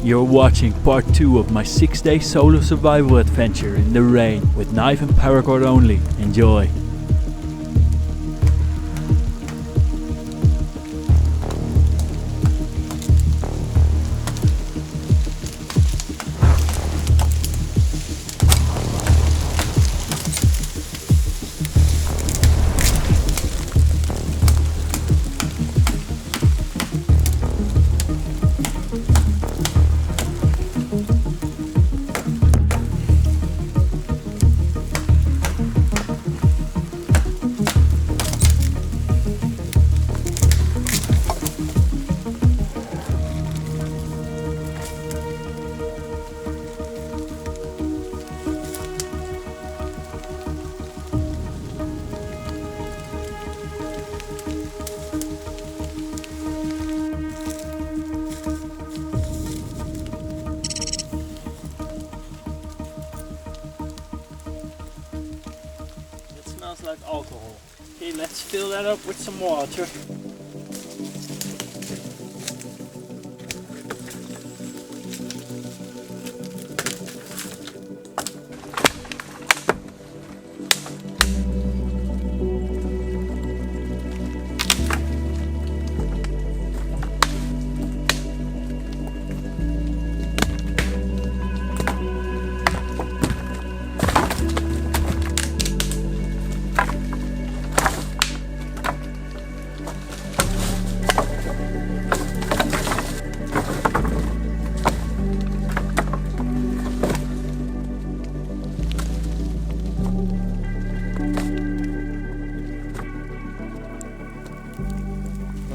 You're watching part 2 of my 6-day solo survival adventure in the rain with knife and paracord only. Enjoy! Smells like alcohol. Okay, let's fill that up with some water.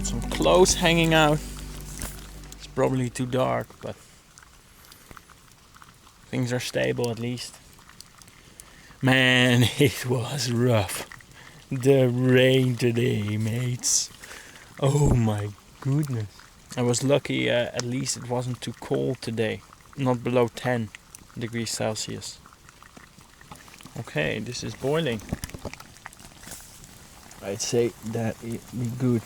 Some clothes hanging out. It's probably too dark, but things are stable at least. Man, it was rough. The rain today, mates. Oh my goodness. I was lucky at least it wasn't too cold today. Not below 10 degrees Celsius. Okay, this is boiling. I'd say that it be good.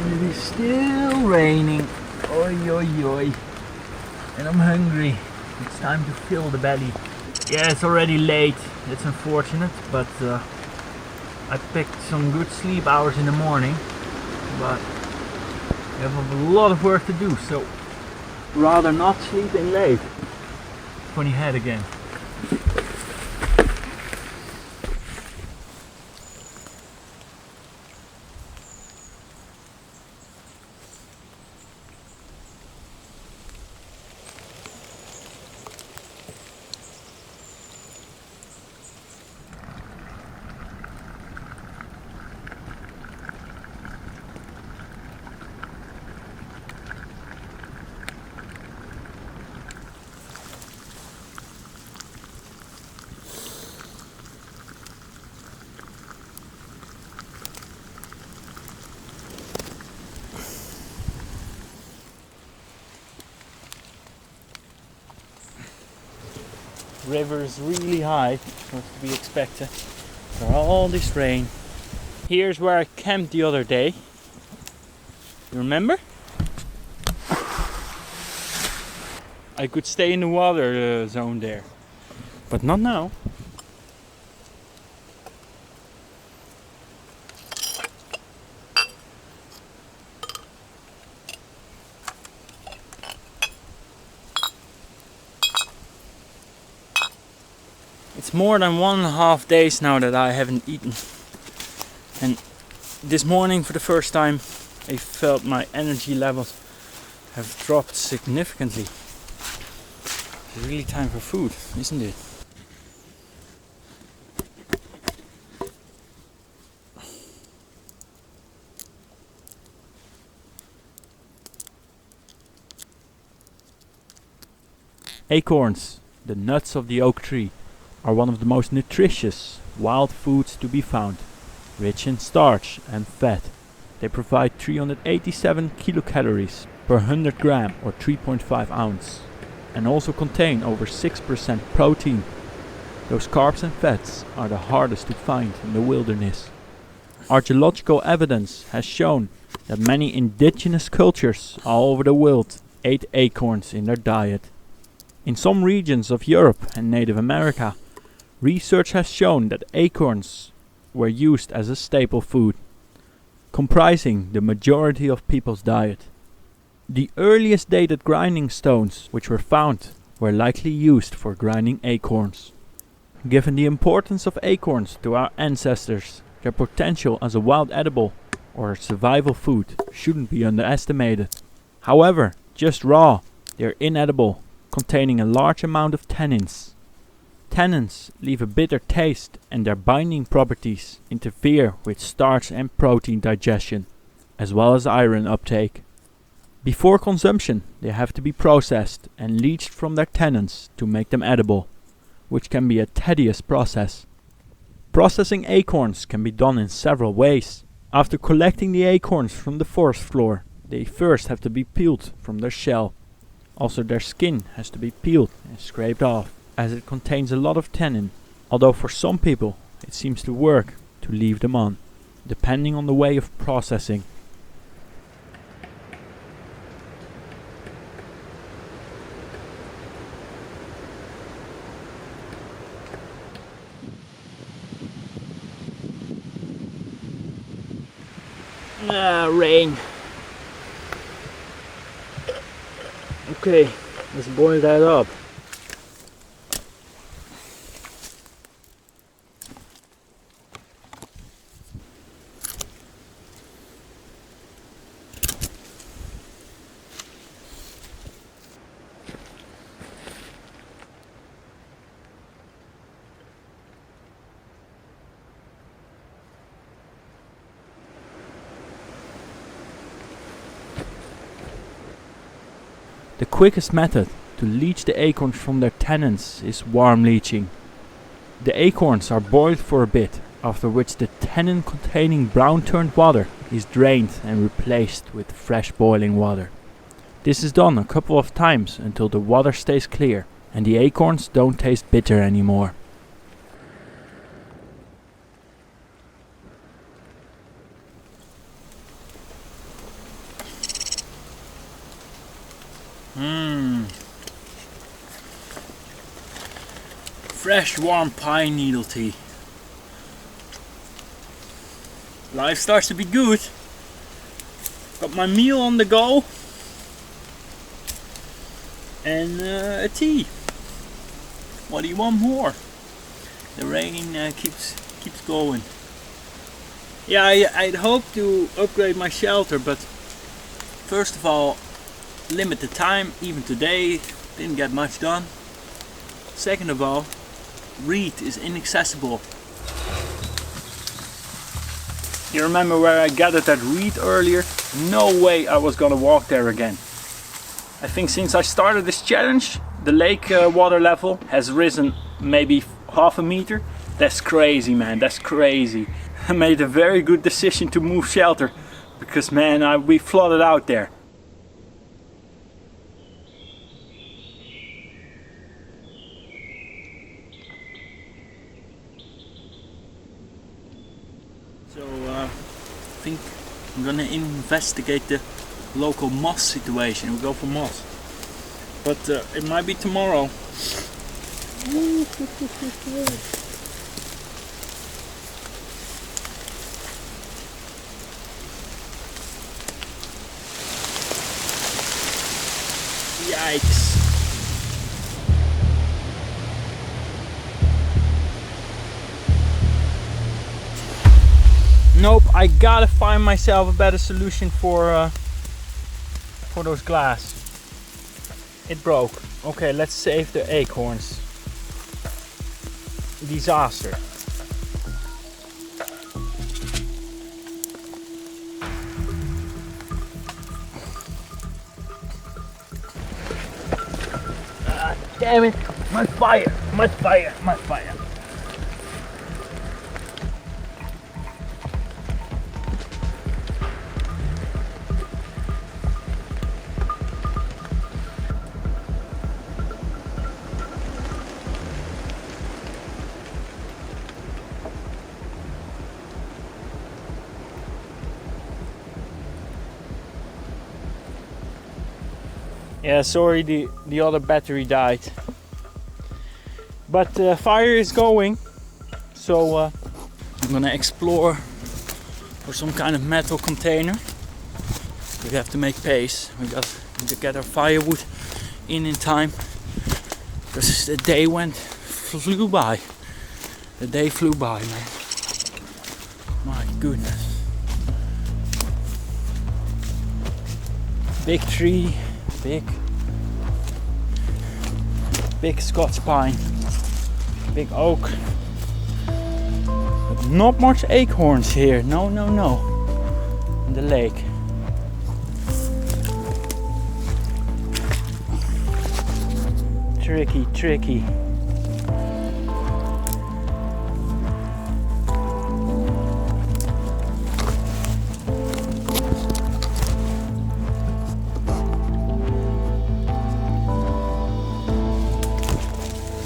It is still raining, oi oi oi, and I'm hungry. It's time to fill the belly. Yeah, it's already late, it's unfortunate, but I picked some good sleep hours in the morning, but I have a lot of work to do, so rather not sleeping late. Funny head again. River is really high, what's to be expected for all this rain. Here's where I camped the other day. You remember? I could stay in the water zone there, but not now. It's more than 1.5 days now that I haven't eaten, and this morning for the first time I felt my energy levels have dropped significantly. It's really time for food, isn't it? Acorns, the nuts of the oak tree, are one of the most nutritious wild foods to be found, rich in starch and fat. They provide 387 kilocalories per 100 gram or 3.5 ounce, and also contain over 6% protein. Those carbs and fats are the hardest to find in the wilderness. Archaeological evidence has shown that many indigenous cultures all over the world ate acorns in their diet. In some regions of Europe and Native America, research has shown that acorns were used as a staple food, comprising the majority of people's diet. The earliest dated grinding stones which were found were likely used for grinding acorns. Given the importance of acorns to our ancestors, their potential as a wild edible or survival food shouldn't be underestimated. However, just raw, they are inedible, containing a large amount of tannins. Tannins leave a bitter taste, and their binding properties interfere with starch and protein digestion, as well as iron uptake. Before consumption, they have to be processed and leached from their tannins to make them edible, which can be a tedious process. Processing acorns can be done in several ways. After collecting the acorns from the forest floor, they first have to be peeled from their shell. Also, their skin has to be peeled and scraped off, as it contains a lot of tannin, although for some people it seems to work to leave them on, depending on the way of processing. Rain. Okay, let's boil that up. The quickest method to leach the acorns from their tannins is warm leeching. The acorns are boiled for a bit, after which the tannin containing brown turned water is drained and replaced with fresh boiling water. This is done a couple of times until the water stays clear and the acorns don't taste bitter anymore. Fresh warm pine needle tea. Life starts to be good. Got my meal on the go and a tea. What do you want more? The rain keeps going. Yeah, I'd hoped to upgrade my shelter, but first of all, limit the time. Even today didn't get much done. Second of all, reed is inaccessible. You remember where I gathered that reed earlier? No way I was gonna walk there again. I think since I started this challenge, the lake water level has risen maybe half a meter. That's crazy, man, that's crazy. I made a very good decision to move shelter, because man, we flooded out there. So I think I'm gonna investigate the local moss situation. We'll go for moss, but it might be tomorrow. Yikes. Nope, I gotta find myself a better solution for those glass. It broke. Okay, let's save the acorns. Disaster. Ah, damn it! My fire! My fire! My fire! Yeah, sorry, the other battery died. But fire is going, so I'm gonna explore for some kind of metal container. We have to make pace. We got to get our firewood in time, because the day flew by. The day flew by, man. My goodness. Big tree, big Scots pine, big oak. But not much acorns here. No. In the lake. Tricky.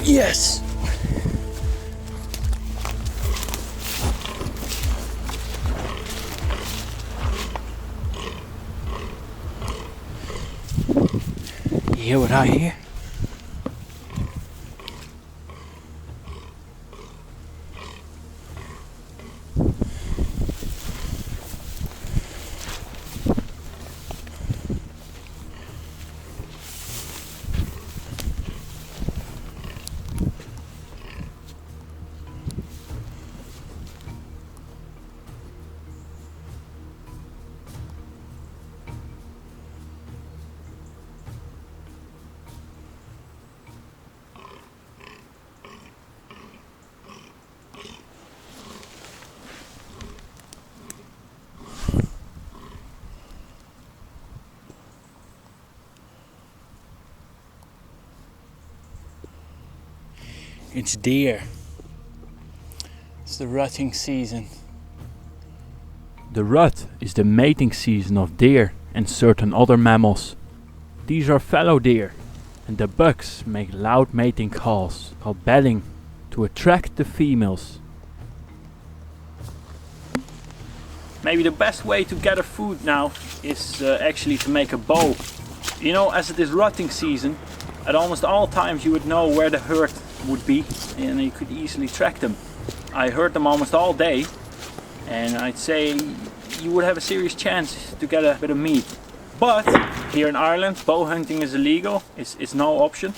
Yes! You hear what I hear? It's deer. It's the rutting season. The rut is the mating season of deer and certain other mammals. These are fallow deer, and the bucks make loud mating calls called belling to attract the females. Maybe the best way to gather food now is actually to make a bow. You know, as it is rutting season, at almost all times you would know where the herd would be and you could easily track them. I heard them almost all day, and I'd say you would have a serious chance to get a bit of meat. But here in Ireland, bow hunting is illegal. It's no option.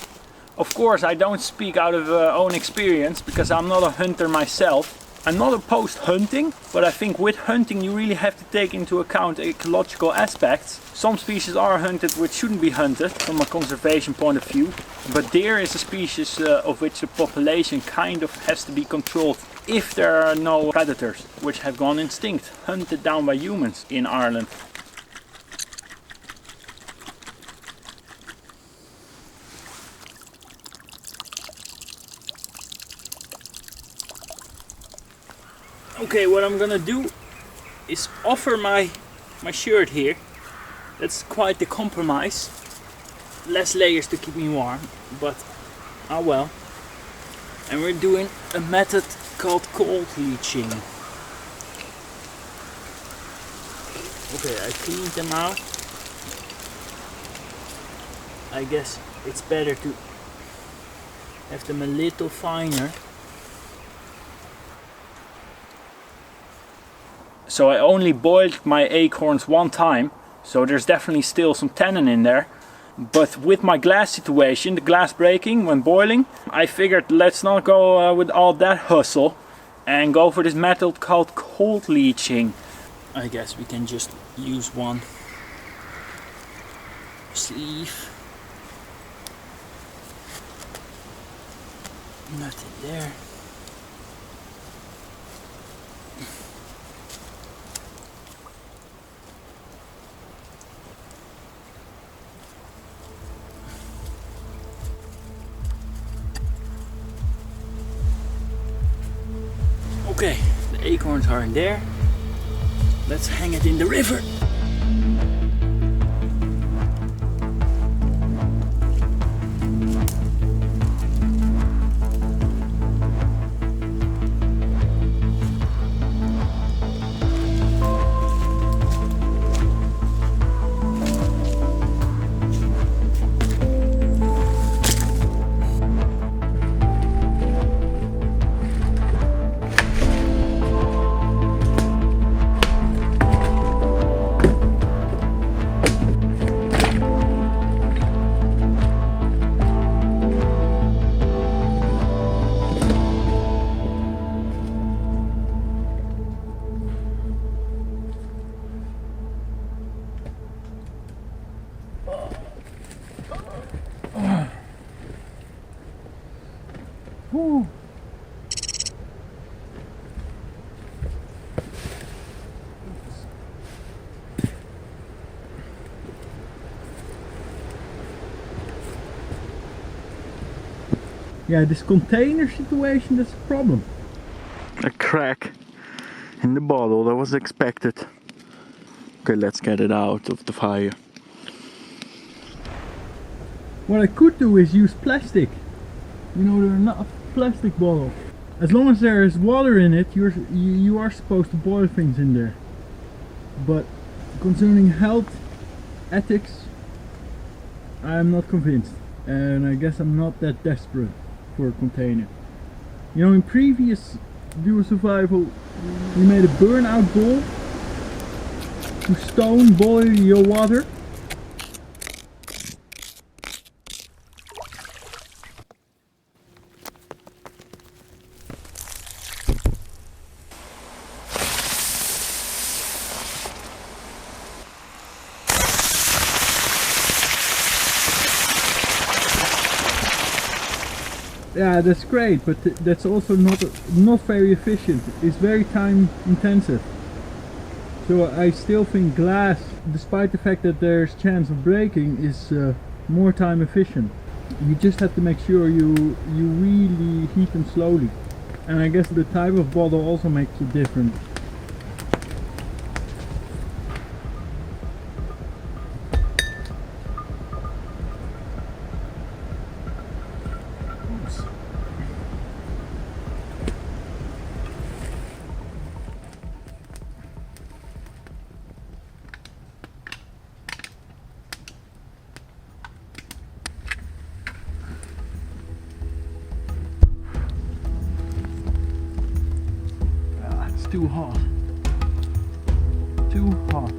Of course, I don't speak out of own experience because I'm not a hunter myself. I'm not opposed hunting, but I think with hunting you really have to take into account ecological aspects. Some species are hunted which shouldn't be hunted from a conservation point of view, but deer is a species of which the population kind of has to be controlled if there are no predators which have gone extinct, hunted down by humans in Ireland. Okay, what I'm gonna do is offer my shirt here. That's quite the compromise. Less layers to keep me warm, but oh well. And we're doing a method called cold leeching. Okay, I cleaned them out. I guess it's better to have them a little finer. So I only boiled my acorns one time, so there's definitely still some tannin in there. But with my glass situation, the glass breaking when boiling, I figured let's not go with all that hustle and go for this method called cold leeching. I guess we can just use one sleeve. Nothing there. Okay, the acorns are in there. Let's hang it in the river. Whew. Yeah, this container situation, that's a problem. A crack in the bottle, that was expected. Okay, let's get it out of the fire. What I could do is use plastic. You know, there are enough plastic bottles. As long as there is water in it, you are supposed to boil things in there. But concerning health, ethics, I am not convinced. And I guess I'm not that desperate for a container. You know, in previous Duo Survival, we made a burnout bowl to stone boil your water. Yeah, that's great, but that's also not very efficient. It's very time intensive. So I still think glass, despite the fact that there's chance of breaking, is more time efficient. You just have to make sure you really heat them slowly. And I guess the type of bottle also makes a difference. Too hot. Too hot.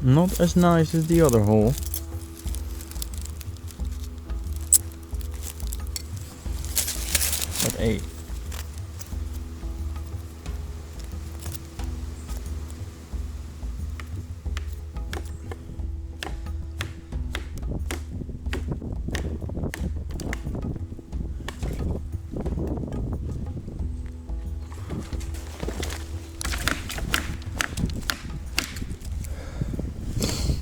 Not as nice as the other hole. But hey.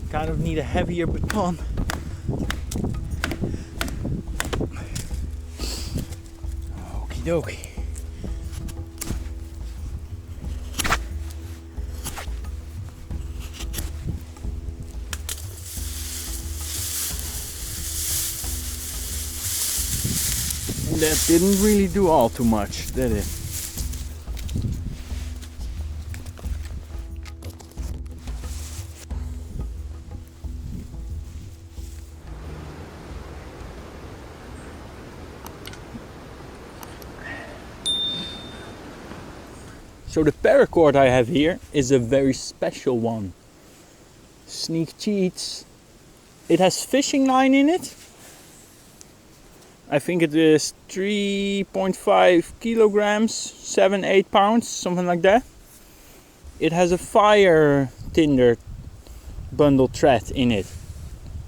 Kind of need a heavier baton. Okie dokie. And that didn't really do all too much, did it? So the paracord I have here is a very special one. Sneak cheats. It has fishing line in it. I think it is 3.5 kilograms, 7-8 pounds, something like that. It has a fire tinder bundle thread in it,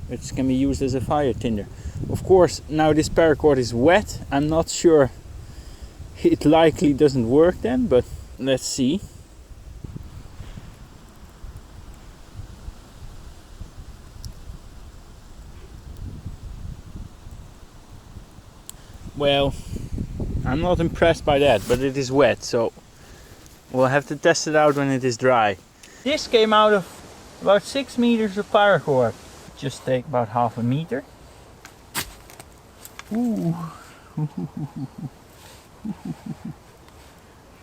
which can be used as a fire tinder. Of course, now this paracord is wet. I'm not sure. It likely doesn't work then, but let's see. Well, I'm not impressed by that, but it is wet, so we'll have to test it out when it is dry. This came out of about 6 meters of paracord. Just take about half a meter. Ooh.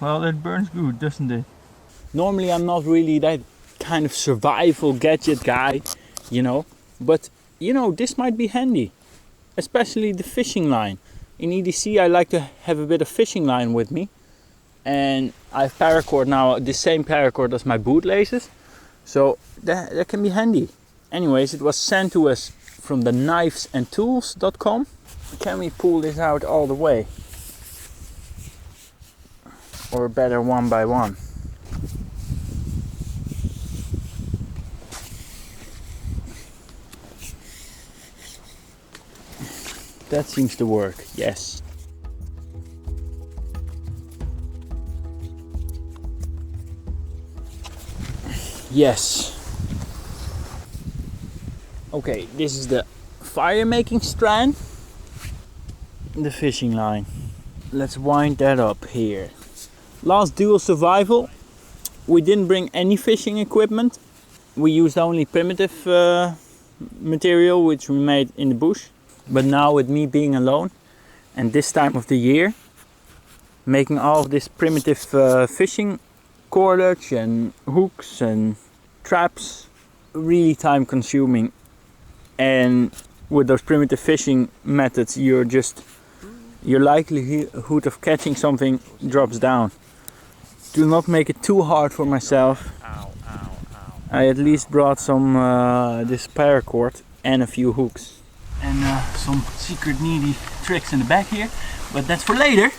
Well, it burns good, doesn't it? Normally I'm not really that kind of survival gadget guy, you know, but you know, this might be handy, especially the fishing line. In EDC I like to have a bit of fishing line with me, and I have paracord now, the same paracord as my bootlaces, so that can be handy. Anyways, it was sent to us from the knivesandtools.com. Can we pull this out all the way? Or better, one by one. That seems to work, yes. Yes. Okay, this is the fire making strand. The fishing line. Let's wind that up here. Last dual survival. We didn't bring any fishing equipment. We used only primitive material which we made in the bush. But now with me being alone and this time of the year, making all of this primitive fishing cordage and hooks and traps, really time consuming. And with those primitive fishing methods, your likelihood of catching something drops down. Do not make it too hard for myself. Ow, ow, ow. I at least brought some this paracord and a few hooks. And some secret needy tricks in the back here, but that's for later.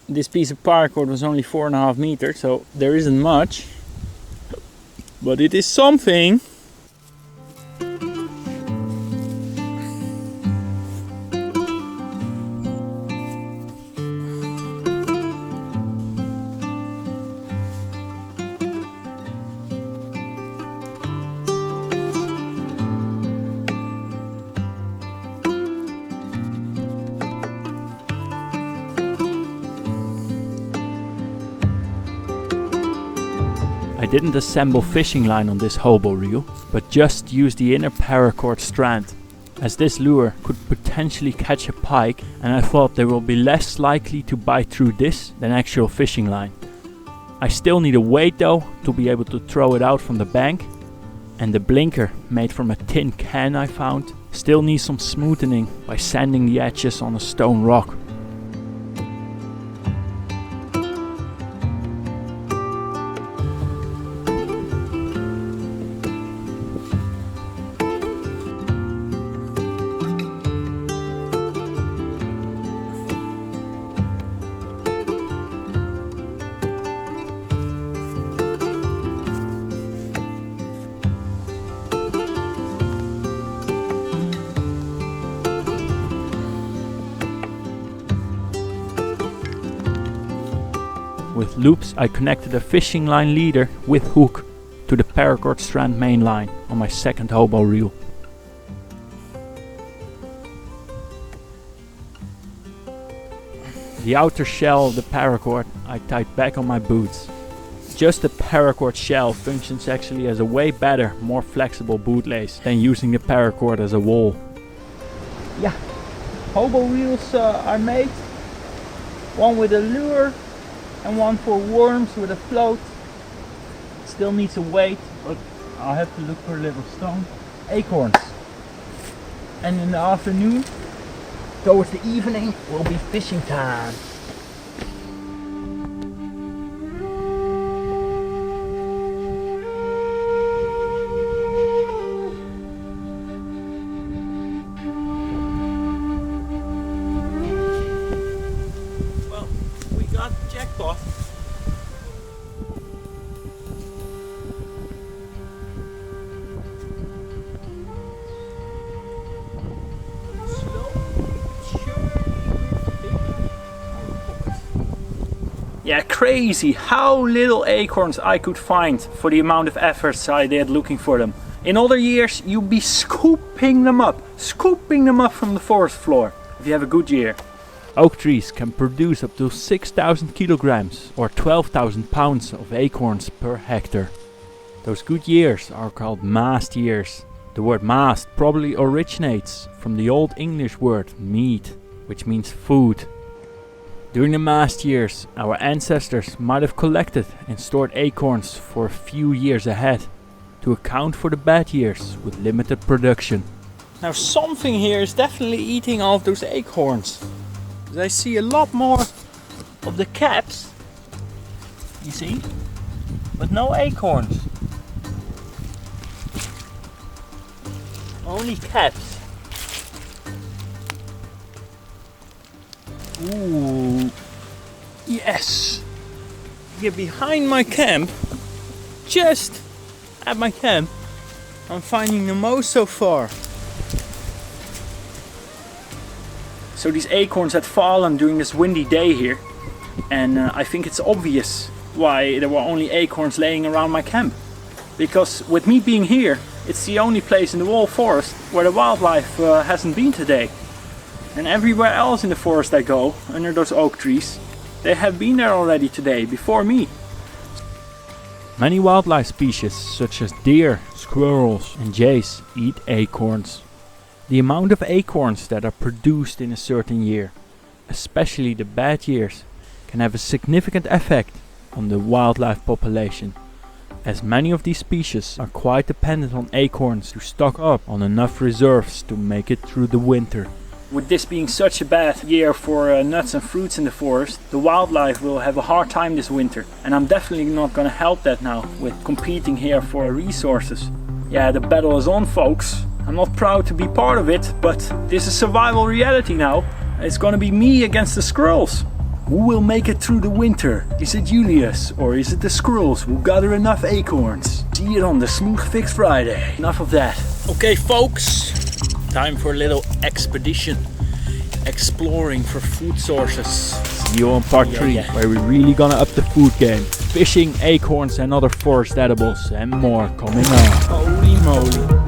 This piece of paracord was only 4.5 meters, so there isn't much, but it is something. I didn't assemble fishing line on this hobo reel, but just used the inner paracord strand, as this lure could potentially catch a pike, and I thought they will be less likely to bite through this than actual fishing line. I still need a weight though to be able to throw it out from the bank, and the blinker made from a tin can I found still needs some smoothing by sanding the edges on a stone rock. With loops I connected a fishing line leader with hook to the paracord strand main line on my second hobo reel. The outer shell of the paracord I tied back on my boots. Just the paracord shell functions actually as a way better, more flexible bootlace than using the paracord as a wall. Yeah, hobo reels are made. One with a lure and one for worms with a float. Still needs a weight, but I'll have to look for a little stone. Acorns. And in the afternoon, towards the evening, will be fishing time. Well, we got jackpot. Yeah, crazy how little acorns I could find for the amount of efforts I did looking for them. In other years you'd be scooping them up from the forest floor if you have a good year. Oak trees can produce up to 6,000 kilograms or 12,000 pounds of acorns per hectare. Those good years are called mast years. The word mast probably originates from the Old English word meat, which means food. During the mast years, our ancestors might have collected and stored acorns for a few years ahead to account for the bad years with limited production. Now something here is definitely eating all of those acorns. I see a lot more of the caps, you see, but no acorns. Only caps. Ooh, yes! Here behind my camp, just at my camp, I'm finding the most so far. So these acorns had fallen during this windy day here, and I think it's obvious why there were only acorns laying around my camp. Because with me being here, it's the only place in the whole forest where the wildlife hasn't been today. And everywhere else in the forest I go, under those oak trees, they have been there already today, before me. Many wildlife species such as deer, squirrels and jays eat acorns. The amount of acorns that are produced in a certain year, especially the bad years, can have a significant effect on the wildlife population, as many of these species are quite dependent on acorns to stock up on enough reserves to make it through the winter. With this being such a bad year for nuts and fruits in the forest, the wildlife will have a hard time this winter, and I'm definitely not gonna help that now with competing here for resources. Yeah, the battle is on, folks. I'm not proud to be part of it, but this is survival reality now. It's gonna be me against the squirrels. Who will make it through the winter? Is it Julius or is it the squirrels who gather enough acorns? See it on the Smooth Gefixt Friday. Enough of that. Okay folks, time for a little expedition. Exploring for food sources. See you on part 3, where we're really gonna up the food game. Fishing, acorns and other forest edibles and more coming on. Holy moly.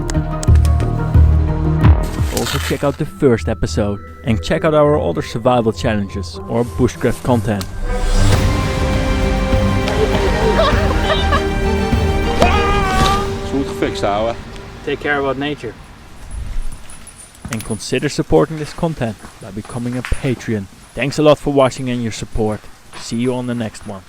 Also check out the first episode and check out our other survival challenges or bushcraft content. Smooth Gefixt houden. Take care about nature. And consider supporting this content by becoming a Patreon. Thanks a lot for watching and your support. See you on the next one.